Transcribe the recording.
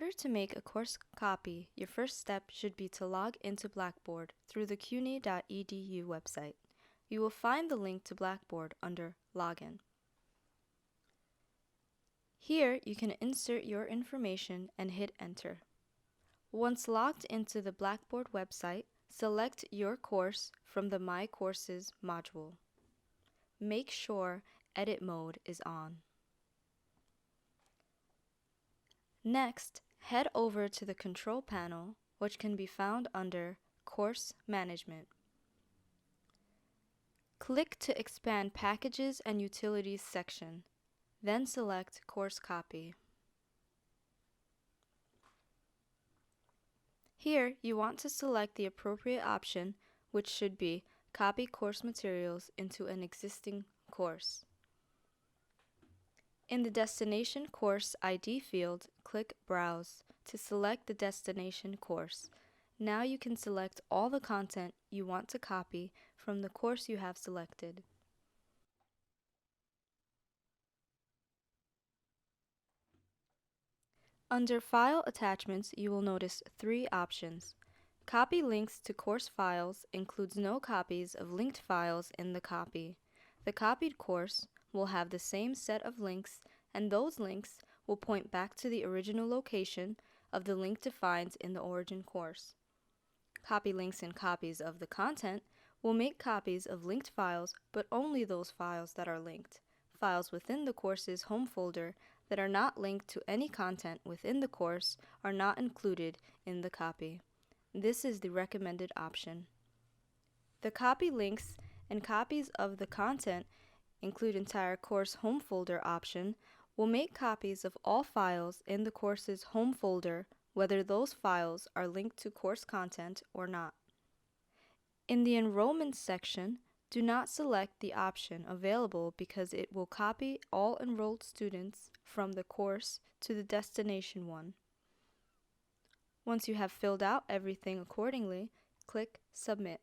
order to make a course copy, your first step should be to log into Blackboard through the cuny.edu website. You will find the link to Blackboard under Login. Here, you can insert your information and hit Enter. Once logged into the Blackboard website, select your course from the My Courses module. Make sure Edit mode is on. Next, head over to the Control panel, which can be found under Course Management. Click to expand Packages and Utilities section, then select Course Copy. Here, you want to select the appropriate option, which should be Copy Course Materials into an existing course. In the Destination Course ID field, click Browse to select the destination course. Now you can select all the content you want to copy from the course you have selected. Under File Attachments, you will notice three options. Copy links to course files includes no copies of linked files in the copy. The copied course will have the same set of links, and those links will point back to the original location of the link defined in the origin course. Copy links and copies of the content will make copies of linked files, but only those files that are linked. Files within the course's home folder that are not linked to any content within the course are not included in the copy. This is the recommended option. The copy links and copies of the content include entire course home folder option will make copies of all files in the course's home folder, whether those files are linked to course content or not. In the enrollment section, do not select the option available because it will copy all enrolled students from the course to the destination one. Once you have filled out everything accordingly, click Submit.